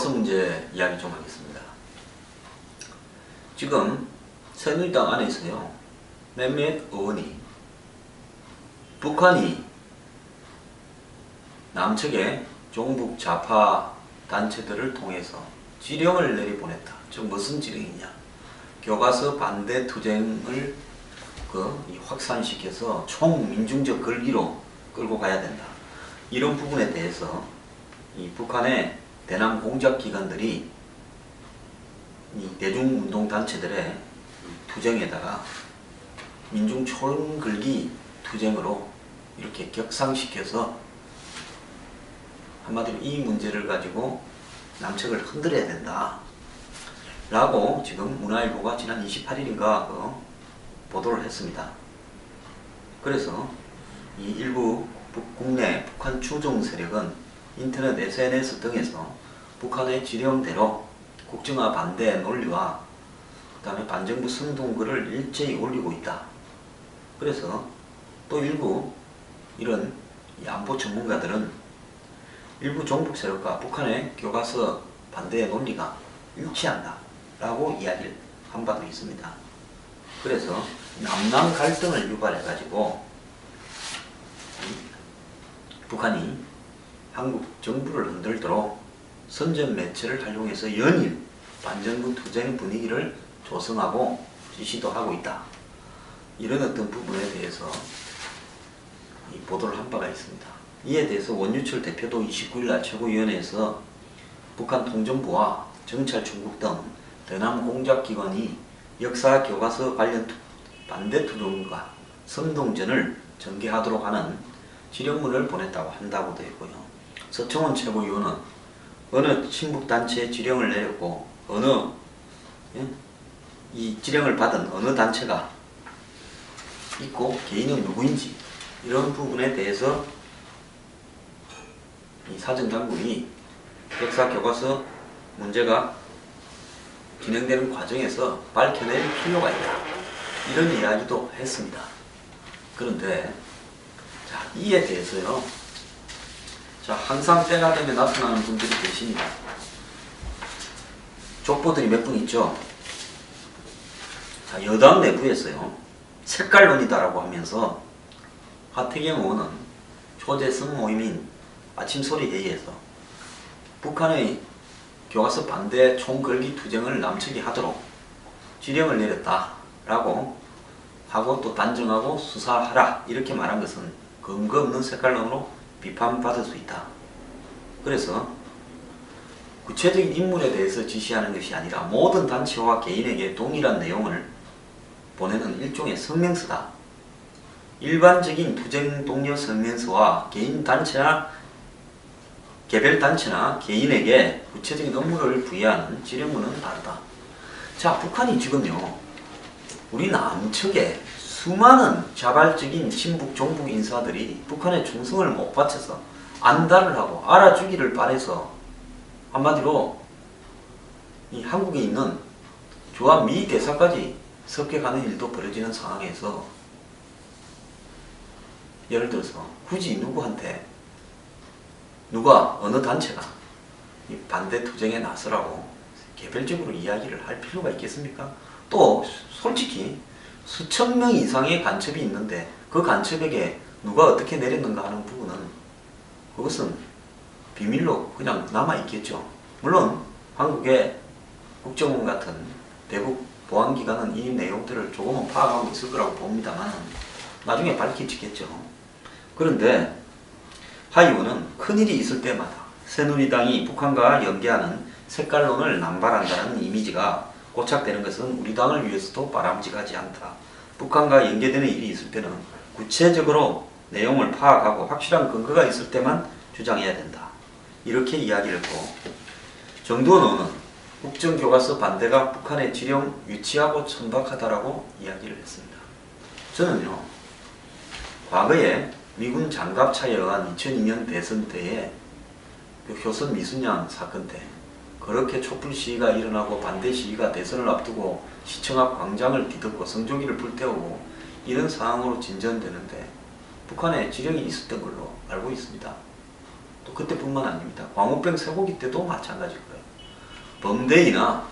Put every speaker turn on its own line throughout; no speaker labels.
교과서 문제 이야기 좀 하겠습니다. 지금 새누리당 안에서요, 몇몇 의원이 북한이 남측의 종북 좌파 단체들을 통해서 지령을 내려보냈다. 즉 무슨 지령이냐? 교과서 반대 투쟁을 확산시켜서 총민중적 걸기로 끌고 가야 된다. 이런 부분에 대해서 이 북한의 대남 공작 기관들이 이 대중운동단체들의 투쟁에다가 민중 총걸기 투쟁으로 이렇게 격상시켜서 한마디로 이 문제를 가지고 남측을 흔들어야 된다 라고 지금 문화일보가 지난 28일인가 보도를 했습니다. 그래서 이 일부 국내 북한 추종 세력은 인터넷 SNS 등에서 북한의 지령대로 국정화 반대 논리와 그 다음에 반정부 선동글을 일제히 올리고 있다. 그래서 또 일부 이런 안보 전문가들은 일부 종북 세력과 북한의 교과서 반대의 논리가 일치한다 라고 이야기를 한 바도 있습니다. 그래서 남남 갈등을 유발해 가지고 북한이 한국 정부를 흔들도록 선전 매체를 활용해서 연일 반정부 투쟁 분위기를 조성하고 지시도 하고 있다. 이런 어떤 부분에 대해서 이 보도를 한 바가 있습니다. 이에 대해서 원유철 대표도 29일날 최고위원회에서 북한 통정부와 정찰총국 등 대남 공작기관이 역사 교과서 관련 반대 투쟁과 선동전을 전개하도록 하는 지령문을 보냈다고 한다고도 했고요. 서청원 최고위원은 어느 친북단체에 지령을 내렸고 이 지령을 받은 어느 단체가 있고 개인은 누구인지 이런 부분에 대해서 이 사정당국이 역사 교과서 문제가 진행되는 과정에서 밝혀낼 필요가 있다. 이런 이야기도 했습니다. 그런데 이에 대해서요, 항상 때가 되면 나타나는 분들이 계십니다. 족보들이 몇 분 있죠. 여당 내부에서요, 색깔론이다라고 하면서 하태경 의원은 초대성 모임인 아침소리 회의에서 북한의 교과서 반대 총걸기 투쟁을 남측이 하도록 지령을 내렸다라고 하고 또 단정하고 수사하라 이렇게 말한 것은 근거 없는 색깔론으로 비판받을 수 있다. 그래서 구체적인 인물에 대해서 지시하는 것이 아니라 모든 단체와 개인에게 동일한 내용을 보내는 일종의 성명서다. 일반적인 투쟁 독려 성명서와 개인 단체나 개별 단체나 개인에게 구체적인 업무를 부여하는 지령문은 다르다. 북한이 지금요, 우리 남측에 수많은 자발적인 친북 종북 인사들이 북한의 충성을 못 바쳐서 안달을 하고 알아주기를 바래서 한마디로 이 한국에 있는 조합 미 대사까지 섭격하는 일도 벌어지는 상황에서 예를 들어서 굳이 누구한테 누가 어느 단체가 이 반대 투쟁에 나서라고 개별적으로 이야기를 할 필요가 있겠습니까? 또 솔직히 수천 명 이상의 간첩이 있는데 그 간첩에게 누가 어떻게 내렸는가 하는 부분은 그것은 비밀로 그냥 남아있겠죠. 물론 한국의 국정원 같은 대북 보안기관은 이 내용들을 조금은 파악하고 있을 거라고 봅니다만 나중에 밝혀지겠죠. 그런데 하 의원은 큰일이 있을 때마다 새누리당이 북한과 연계하는 색깔론을 남발한다는 이미지가 고착되는 것은 우리 당을 위해서도 바람직하지 않다. 북한과 연계되는 일이 있을 때는 구체적으로 내용을 파악하고 확실한 근거가 있을 때만 주장해야 된다. 이렇게 이야기를 했고, 정두원 의원은 국정교과서 반대가 북한의 지령 유치하고 천박하다라고 이야기를 했습니다. 저는요, 과거에 미군 장갑차에 의한 2002년 대선 때에 그 효선 미순양 사건 때 그렇게 촛불 시위가 일어나고 반대 시위가 대선을 앞두고 시청 앞 광장을 뒤덮고 성조기를 불태우고 이런 상황으로 진전되는데 북한에 지령이 있었던 걸로 알고 있습니다. 또 그때뿐만 아닙니다. 광우병 쇠고기 때도 마찬가지고요. 범대이나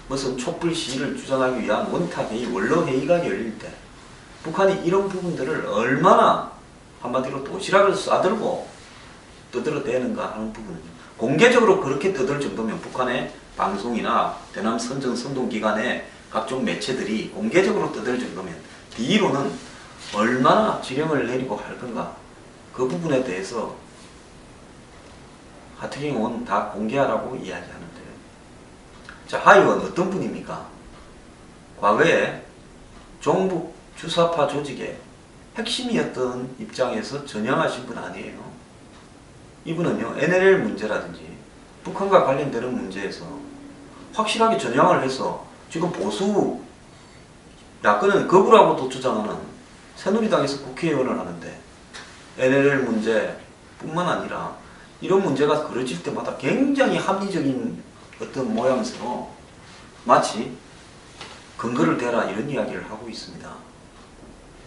무슨 촛불 시위를 주장하기 위한 원탁회의, 원로회의가 열릴 때 북한이 이런 부분들을 얼마나 한마디로 도시락을 싸들고 떠들어대는가 하는 부분은 공개적으로 그렇게 떠들 정도면 북한의 방송이나 대남 선전 선동기관의 각종 매체들이 공개적으로 떠들 정도면 뒤로는 얼마나 지령을 내리고 할 건가, 그 부분에 대해서 하태경 의원은 다 공개하라고 이야기하는데요. 자, 하 의원 어떤 분입니까? 과거에 종북 주사파 조직의 핵심이었던 입장에서 전향하신 분 아니에요. 이분은요, NLL 문제라든지 북한과 관련되는 문제에서 확실하게 전향을 해서 지금 보수 야권은 거부라고도 주장하는 새누리당에서 국회의원을 하는데 NLL 문제뿐만 아니라 이런 문제가 벌어질 때마다 굉장히 합리적인 어떤 모양새로 마치 근거를 대라 이런 이야기를 하고 있습니다.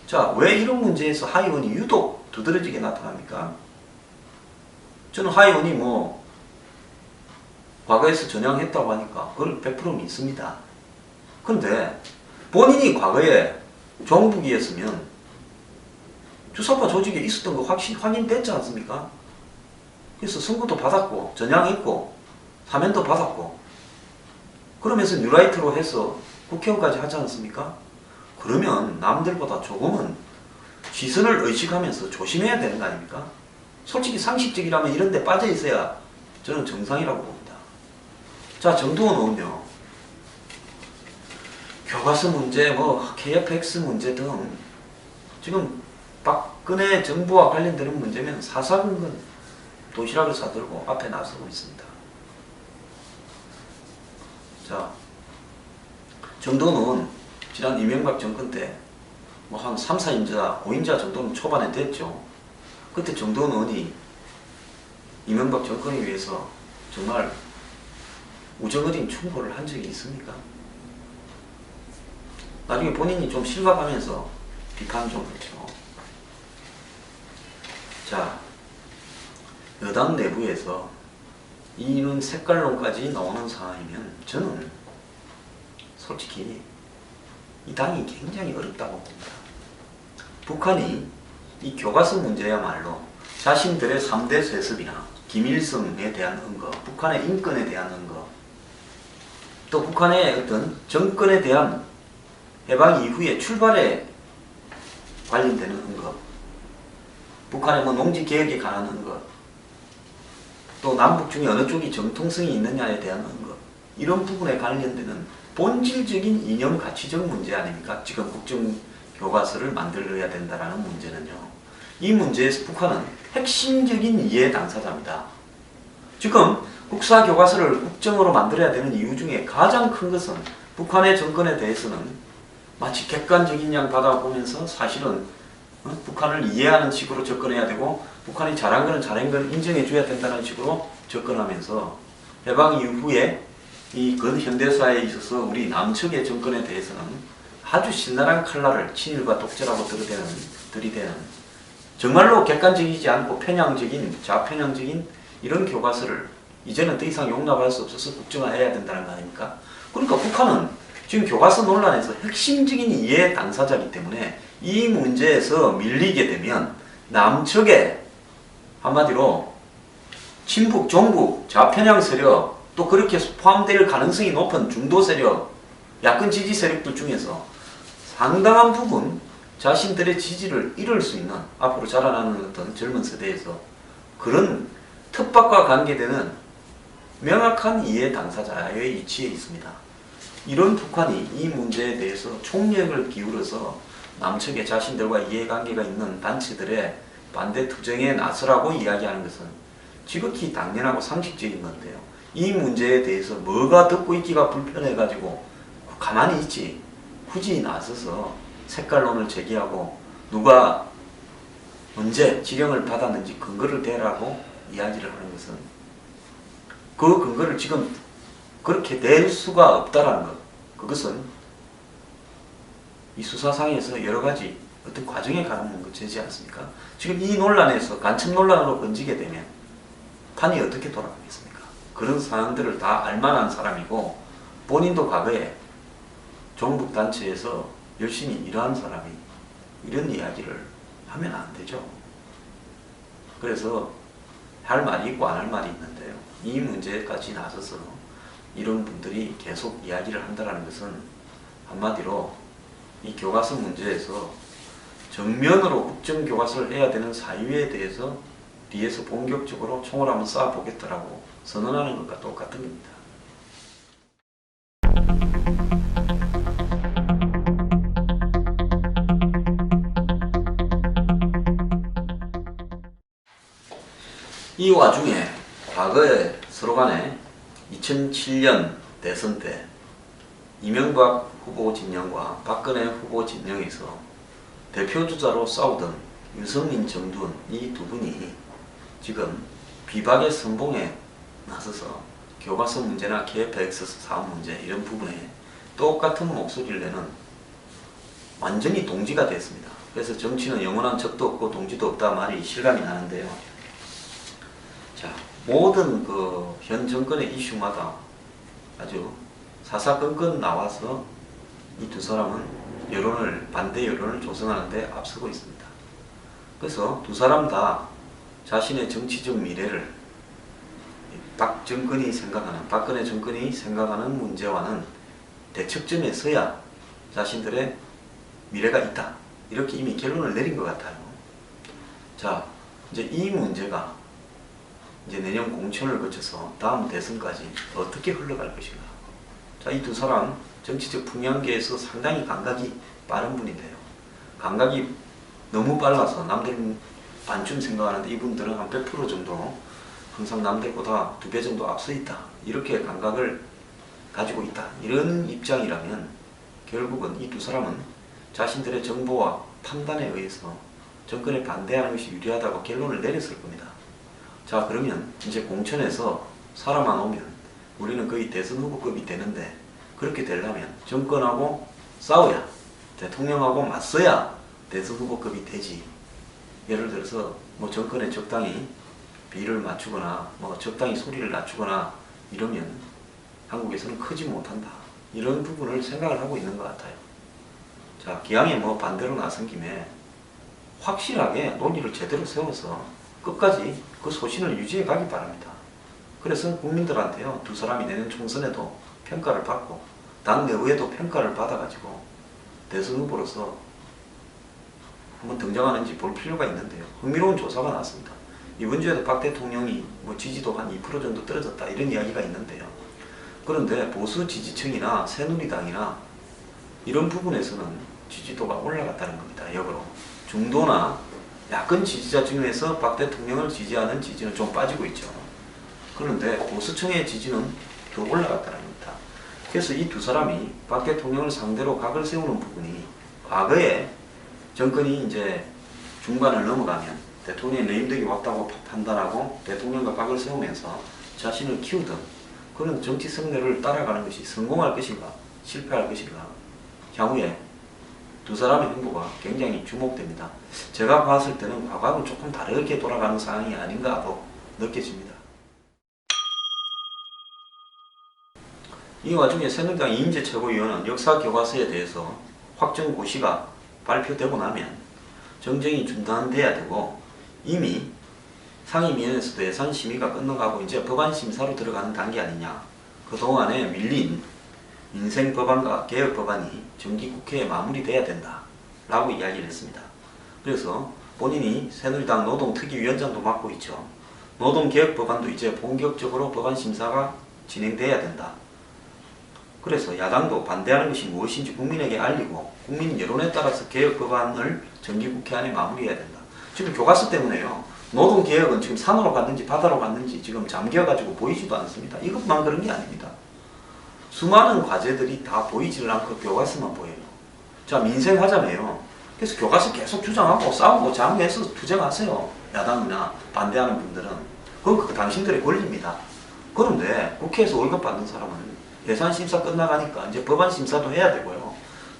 자, 왜 이런 문제에서 하 의원이 유독 두드러지게 나타납니까? 저는 하 의원이 뭐 과거에서 전향했다고 하니까 그걸 100% 믿습니다. 그런데 본인이 과거에 종북이었으면 주사파 조직에 있었던 거 확인됐지 않습니까? 그래서 선고도 받았고 전향했고 사면도 받았고 그러면서 뉴라이트로 해서 국회의원까지 하지 않습니까? 그러면 남들보다 조금은 시선을 의식하면서 조심해야 되는 거 아닙니까? 솔직히 상식적이라면 이런 데 빠져 있어야 저는 정상이라고 봅니다. 자, 정두원 의원요. 교과서 문제, 뭐 KFX 문제 등 지금 박근혜 정부와 관련되는 문제면 사사건건 도시락을 싸들고 앞에 나서고 있습니다. 자, 정두원 의원 지난 이명박 정권 때 뭐 한 3, 4인자, 5인자 정도는 초반에 됐죠. 그때 정두원 의원이 이명박 정권에 위해서 정말 우정어린 충고를 한 적이 있습니까? 나중에 본인이 좀 실감하면서 비판 좀 했죠. 자, 여당 내부에서 이는 색깔론까지 나오는 상황이면 저는 솔직히 이 당이 굉장히 어렵다고 봅니다. 북한이 이 교과서 문제야말로 자신들의 3대 세습이나 김일성에 대한 언거, 북한의 인권에 대한 언거, 또 북한의 어떤 정권에 대한 해방 이후의 출발에 관련되는 언거, 북한의 뭐 농지개혁에 관한 언거, 또 남북 중에 어느 쪽이 정통성이 있느냐에 대한 언거, 이런 부분에 관련되는 본질적인 이념 가치적 문제 아닙니까? 지금 국정교과서를 만들어야 된다는 문제는요. 이 문제에서 북한은 핵심적인 이해 당사자입니다. 지금 국사교과서를 국정으로 만들어야 되는 이유 중에 가장 큰 것은 북한의 정권에 대해서는 마치 객관적인 양 받아보면서 사실은 북한을 이해하는 식으로 접근해야 되고 북한이 잘한 거는 잘한 걸 인정해줘야 된다는 식으로 접근하면서 해방 이후에 이 근현대사에 있어서 우리 남측의 정권에 대해서는 아주 신랄한 칼날을 친일과 독재라고 들이대는 정말로 객관적이지 않고 편향적인 좌편향적인 이런 교과서를 이제는 더 이상 용납할 수 없어서 국정화해야 된다는 거 아닙니까? 그러니까 북한은 지금 교과서 논란에서 핵심적인 이해 당사자이기 때문에 이 문제에서 밀리게 되면 남측에 한마디로 친북, 종북, 좌편향 세력 또 그렇게 포함될 가능성이 높은 중도 세력, 야권 지지 세력들 중에서 상당한 부분 자신들의 지지를 잃을 수 있는 앞으로 자라나는 어떤 젊은 세대에서 그런 특박과 관계되는 명확한 이해 당사자의 위치에 있습니다. 이런 북한이 이 문제에 대해서 총력을 기울여서 남측에 자신들과 이해관계가 있는 단체들의 반대 투쟁에 나서라고 이야기하는 것은 지극히 당연하고 상식적인 건데요. 이 문제에 대해서 뭐가 듣고 있기가 불편해가지고 가만히 있지 굳이 나서서 색깔론을 제기하고 누가 언제 지령을 받았는지 근거를 대라고 이야기를 하는 것은 그 근거를 지금 그렇게 낼 수가 없다라는 것, 그것은 이 수사상에서 여러 가지 어떤 과정에 관한 문제지 않습니까? 지금 이 논란에서 간첩 논란으로 번지게 되면 판이 어떻게 돌아가겠습니까? 그런 사항들을 다 알만한 사람이고 본인도 과거에 종북단체에서 열심히 일한 사람이 이런 이야기를 하면 안 되죠. 그래서 할 말이 있고 안 할 말이 있는데요. 이 문제까지 나서서 이런 분들이 계속 이야기를 한다는 것은 한마디로 이 교과서 문제에서 정면으로 국정교과서를 해야 되는 사유에 대해서 뒤에서 본격적으로 총을 한번 쏴보겠다라고 선언하는 것과 똑같은 겁니다. 이 와중에 과거에 서로 간에 2007년 대선 때 이명박 후보 진영과 박근혜 후보 진영에서 대표주자로 싸우던 유승민, 정두원 이 두 분이 지금 비박의 선봉에 나서서 교과서 문제나 KFX 사업 문제 이런 부분에 똑같은 목소리를 내는 완전히 동지가 됐습니다. 그래서 정치는 영원한 적도 없고 동지도 없다 말이 실감이 나는데요. 자, 모든 그 현 정권의 이슈마다 아주 사사건건 나와서 이 두 사람은 반대 여론을 조성하는 데 앞서고 있습니다. 그래서 두 사람 다 자신의 정치적 미래를 박근혜 정권이 생각하는 문제와는 대척점에 서야 자신들의 미래가 있다. 이렇게 이미 결론을 내린 것 같아요. 자, 이제 이 문제가 이제 내년 공천을 거쳐서 다음 대선까지 어떻게 흘러갈 것인가. 자, 이 두 사람 정치적 풍향계에서 상당히 감각이 빠른 분인데요. 감각이 너무 빨라서 남들은 반쯤 생각하는데 이분들은 한 100% 정도 항상 남들보다 2배 정도 앞서 있다. 이렇게 감각을 가지고 있다. 이런 입장이라면 결국은 이 두 사람은 자신들의 정보와 판단에 의해서 정권에 반대하는 것이 유리하다고 결론을 내렸을 겁니다. 자, 그러면 이제 공천에서 사람만 오면 우리는 거의 대선 후보급이 되는데 그렇게 되려면 정권하고 싸워야 대통령하고 맞서야 대선 후보급이 되지. 예를 들어서 뭐 정권에 적당히 비를 맞추거나 뭐 적당히 소리를 낮추거나 이러면 한국에서는 크지 못한다. 이런 부분을 생각을 하고 있는 것 같아요. 자, 기왕에 뭐 반대로 나선 김에 확실하게 논리를 제대로 세워서 끝까지 그 소신을 유지해 가기 바랍니다. 그래서 국민들한테요, 두 사람이 내년 총선에도 평가를 받고 당 내부에도 평가를 받아가지고 대선 후보로서 한번 등장하는지 볼 필요가 있는데요. 흥미로운 조사가 나왔습니다. 이번 주에도 박 대통령이 뭐 지지도 한 2% 정도 떨어졌다 이런 이야기가 있는데요. 그런데 보수 지지층이나 새누리당이나 이런 부분에서는 지지도가 올라갔다는 겁니다. 역으로 중도나 야권 지지자 중에서 박 대통령을 지지하는 지지는 좀 빠지고 있죠. 그런데 보수층의 지지는 더 올라갔다는 겁니다. 그래서 이 두 사람이 박 대통령을 상대로 각을 세우는 부분이 과거에 정권이 이제 중반을 넘어가면 대통령의 레임덕이 왔다고 판단하고 대통령과 각을 세우면서 자신을 키우던 그런 정치 성례를 따라가는 것이 성공할 것인가 실패할 것인가 향후에 두 사람의 행보가 굉장히 주목됩니다. 제가 봤을 때는 과거하고 조금 다르게 돌아가는 상황이 아닌가 도 느껴집니다. 이 와중에 새누리당 이인재 최고위원은 역사 교과서에 대해서 확정 고시가 발표되고 나면 정쟁이 중단돼야 되고 이미 상임위원회에서도 예산 심의가 끝나가고 이제 법안 심사로 들어가는 단계 아니냐. 그동안에 밀린 민생 법안과 개혁 법안이 정기 국회에 마무리돼야 된다 라고 이야기를 했습니다. 그래서 본인이 새누리당 노동특위위원장도 맡고 있죠. 노동개혁 법안도 이제 본격적으로 법안 심사가 진행돼야 된다. 그래서 야당도 반대하는 것이 무엇인지 국민에게 알리고 국민 여론에 따라서 개혁 법안을 정기국회 안에 마무리해야 된다. 지금 교과서 때문에요. 노동개혁은 지금 산으로 갔는지 바다로 갔는지 지금 잠겨가지고 보이지도 않습니다. 이것만 그런 게 아닙니다. 수많은 과제들이 다 보이지를 않고 교과서만 보여요. 자, 민생 하자며요. 그래서 교과서 계속 주장하고 싸우고 장외에서 투쟁하세요. 야당이나 반대하는 분들은. 그건 당신들의 권리입니다. 그런데 국회에서 월급 받는 사람은 예산 심사 끝나가니까 이제 법안 심사도 해야 되고요.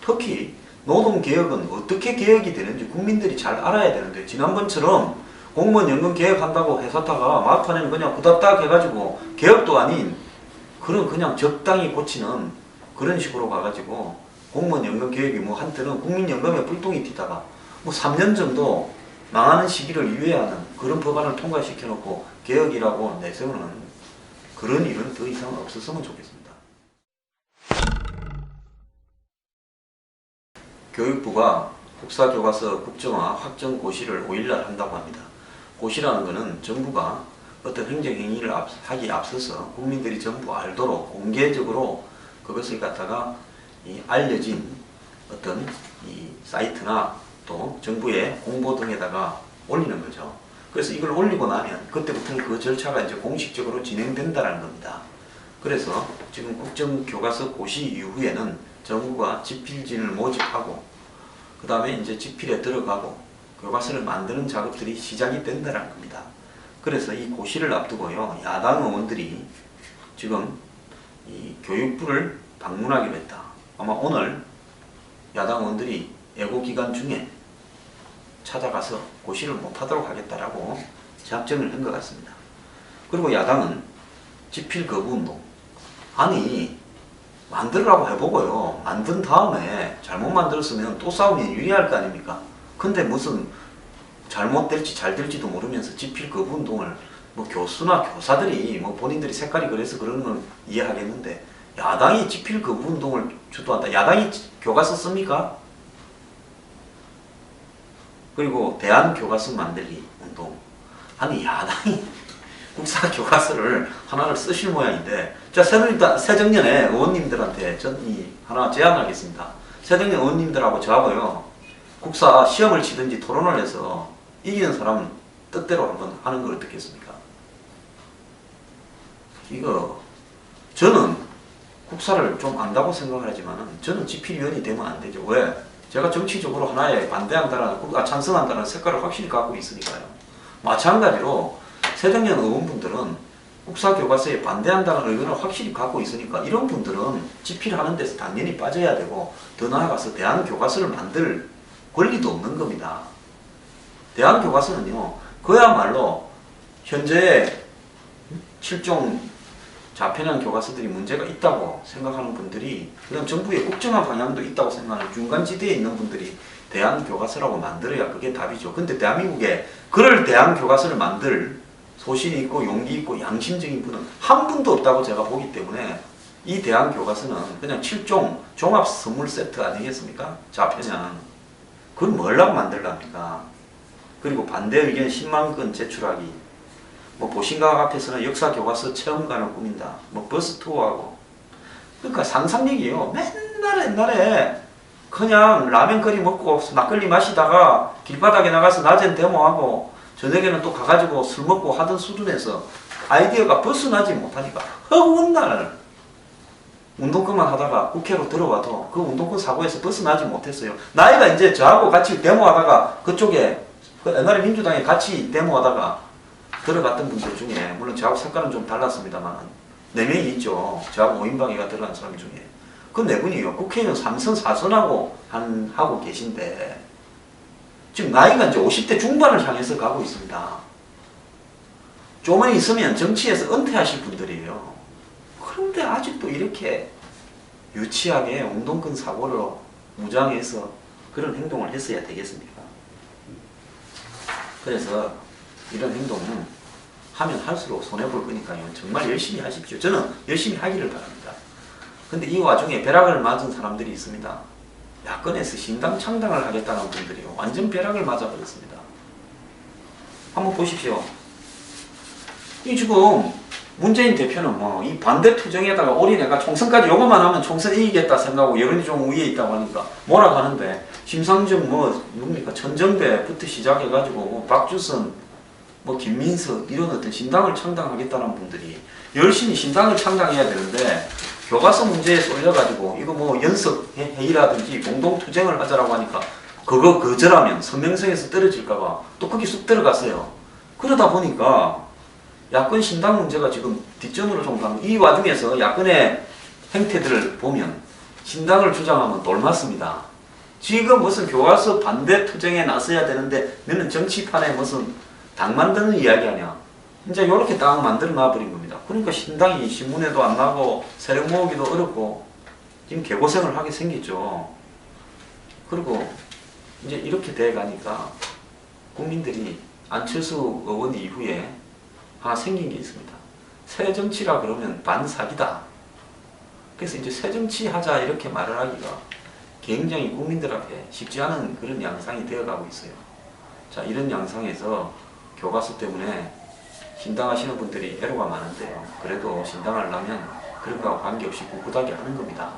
특히 노동개혁은 어떻게 개혁이 되는지 국민들이 잘 알아야 되는데 지난번처럼 공무원 연금 개혁한다고 해서다가 막판에는 그냥 후다닥 해가지고 개혁도 아닌 그런 그냥 적당히 고치는 그런 식으로 가가지고 공무원 연금 개혁이 뭐 한때는 국민연금에 불똥이 튀다가 뭐 3년 정도 망하는 시기를 유예하는 그런 법안을 통과시켜놓고 개혁이라고 내세우는 그런 일은 더 이상 없었으면 좋겠습니다. 교육부가 국사교과서 국정화 확정 고시를 5일날 한다고 합니다. 고시라는 것은 정부가 어떤 행정행위를 하기에 앞서서 국민들이 전부 알도록 공개적으로 그것을 갖다가 알려진 어떤 이 사이트나 또 정부의 홍보 등에다가 올리는 거죠. 그래서 이걸 올리고 나면 그때부터는 그 절차가 이제 공식적으로 진행된다는 겁니다. 그래서 지금 국정교과서 고시 이후에는 정부가 집필진을 모집하고 그 다음에 이제 집필에 들어가고 교과서를 만드는 작업들이 시작이 된다는 겁니다. 그래서 이 고시를 앞두고요, 야당 의원들이 지금 이 교육부를 방문하기로 했다. 아마 오늘 야당 의원들이 예고기간 중에 찾아가서 고시를 못하도록 하겠다라고 작정을 한 것 같습니다. 그리고 야당은 집필 거부운동. 아니, 만들라고 해보고요. 만든 다음에 잘못 만들었으면 또 싸우면 유리할 거 아닙니까? 근데 무슨 잘못될지 잘 될지도 모르면서 집필 거부운동을 뭐 교수나 교사들이 뭐 본인들이 색깔이 그래서 그러는 건 이해하겠는데 야당이 집필 거부운동을 주도한다. 야당이 교과서 씁니까? 그리고 대한교과서 만들기 운동. 아니 야당이 국사 교과서를 하나를 쓰실 모양인데 자 새정년에 의원님들한테 전 하나 제안하겠습니다. 새정년 의원님들하고 저하고요 국사 시험을 치든지 토론을 해서 이기는 사람은 뜻대로 한번 하는 걸 어떻겠습니까? 이거 저는 국사를 좀 안다고 생각을 하지만 저는 집필위원이 되면 안 되죠. 왜? 제가 정치적으로 하나에 반대한다는, 찬성한다는 색깔을 확실히 갖고 있으니까요. 마찬가지로 새정년 의원분들은 국사교과서에 반대한다는 의견을 확실히 갖고 있으니까 이런 분들은 집필하는 데서 당연히 빠져야 되고 더 나아가서 대한교과서를 만들 권리도 없는 겁니다. 대한교과서는요, 그야말로 현재 7종 자편한 교과서들이 문제가 있다고 생각하는 분들이 그다음 정부의 국정화 방향도 있다고 생각하는 중간지대에 있는 분들이 대한교과서라고 만들어야 그게 답이죠. 근데 대한민국에 그럴 대한교과서를 만들 소신이 있고 용기 있고 양심적인 분은 한 분도 없다고 제가 보기 때문에 이 대한교과서는 그냥 7종 종합 선물 세트 아니겠습니까? 자편향. 그걸 뭘라고 만들랍니까? 그리고 반대 의견 10만 건 제출하기. 뭐 보신각 앞에서는 역사교과서 체험관을 꾸민다. 뭐 버스 투어하고. 그러니까 상상력이에요. 맨날 옛날에 그냥 라면 끓이 먹고 막걸리 마시다가 길바닥에 나가서 낮엔 데모하고 저녁에는 또 가가지고 술 먹고 하던 수준에서 아이디어가 벗어나지 못하니까 허구한 날 운동권만 하다가 국회로 들어와도 그 운동권 사고에서 벗어나지 못했어요. 나이가 이제 저하고 같이 데모하다가 그쪽에 그 옛날에 민주당에 같이 데모하다가 들어갔던 분들 중에 물론 저하고 색깔은 좀 달랐습니다만 4명이 있죠. 저하고 5인방위가 들어간 사람 중에 그 4분이요. 국회의원 3선 4선하고 하고 계신데 지금 나이가 이제 50대 중반을 향해서 가고 있습니다. 조금만 있으면 정치에서 은퇴하실 분들이에요. 그런데 아직도 이렇게 유치하게 운동권 사고로 무장해서 그런 행동을 했어야 되겠습니까? 그래서 이런 행동은 하면 할수록 손해볼 거니까요. 정말 열심히 하십시오. 저는 열심히 하기를 바랍니다. 근데 이 와중에 벼락을 맞은 사람들이 있습니다. 야권에서 신당 창당을 하겠다는 분들이요. 완전 벼락을 맞아버렸습니다. 한번 보십시오. 이 지금 문재인 대표는 뭐 이 반대 투쟁에다가 올인해가 총선까지 요것만 하면 총선 이기겠다 생각하고 여론이 좀 위에 있다고 하니까 뭐라고 하는데 심상정 누굽니까 천정배부터 시작해가지고 뭐 박주선 뭐 김민석 이런 어떤 신당을 창당하겠다는 분들이 열심히 신당을 창당해야 되는데 교과서 문제에 쏠려가지고 이거 뭐 연석 회의라든지 공동 투쟁을 하자라고 하니까 그거 거절하면 선명성에서 떨어질까봐 또 거기 쑥 들어갔어요. 그러다 보니까 야권 신당 문제가 지금 뒷전으로 좀 가는 이 와중에서 야권의 행태들을 보면 신당을 주장하면 돌맞습니다. 지금 무슨 교과서 반대 투쟁에 나서야 되는데 너는 정치판에 무슨 당 만드는 이야기 아니야. 이제 이렇게 딱 만들어 놔버린 겁니다. 그러니까 신당이 신문에도 안 나고 세력 모으기도 어렵고 지금 개고생을 하게 생겼죠. 그리고 이제 이렇게 돼 가니까 국민들이 안철수 의원 이후에 하나 생긴 게 있습니다. 새 정치라 그러면 반사기다. 그래서 이제 새 정치 하자 이렇게 말을 하기가 굉장히 국민들한테 쉽지 않은 그런 양상이 되어가고 있어요. 자, 이런 양상에서 교과서 때문에 신당하시는 분들이 애로가 많은데요. 그래도 신당하려면 그런 거와 관계없이 꿋꿋하게 하는 겁니다.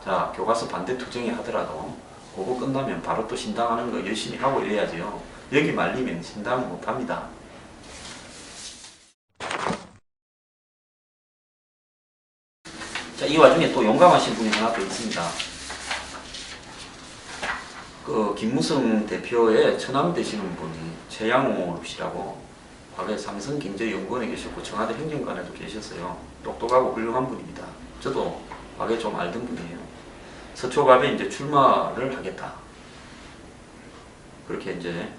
자, 교과서 반대 투쟁이 하더라도 그거 끝나면 바로 또 신당하는 거 열심히 하고 이래야지요. 여기 말리면 신당 못합니다. 자, 이 와중에 또 용감하신 분이 하나 더 있습니다. 그 김무성 대표의 처남 되시는 분이 최양호 씨라고 과거에 삼성경제연구원에 계셨고 청와대 행정관에도 계셨어요. 똑똑하고 훌륭한 분입니다. 저도 과거에 좀 알던 분이에요. 서초갑에 이제 출마를 하겠다. 그렇게 이제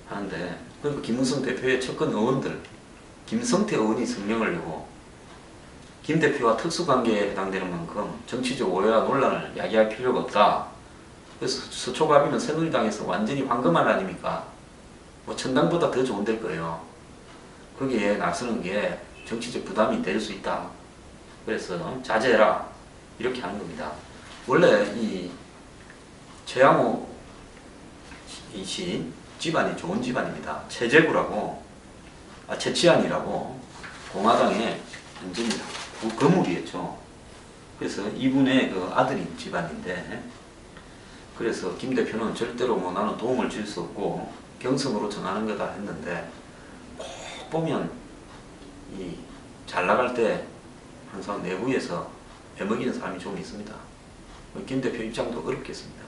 하는데, 그리고 김무성 대표의 측근 의원들, 김성태 의원이 성명을 내고 김 대표와 특수관계에 해당되는 만큼 정치적 오해와 논란을 야기할 필요가 없다. 그래서 서초갑이면 새누리당에서 완전히 황금알 아닙니까? 뭐 천당보다 더 좋은 될 거예요. 거기에 나서는 게 정치적 부담이 될 수 있다. 그래서 자제해라. 이렇게 하는 겁니다. 원래 이 최양호 씨 집안이 좋은 집안입니다. 최재구라고, 최치안이라고 공화당의 완전히 거물이었죠. 그래서 이분의 그 아들인 집안인데, 그래서 김 대표는 절대로 뭐 나는 도움을 줄 수 없고 경선으로 정하는 거다 했는데, 꼭 보면 이 잘 나갈 때 항상 내부에서 애먹이는 사람이 좀 있습니다. 김 대표 입장도 어렵겠습니다.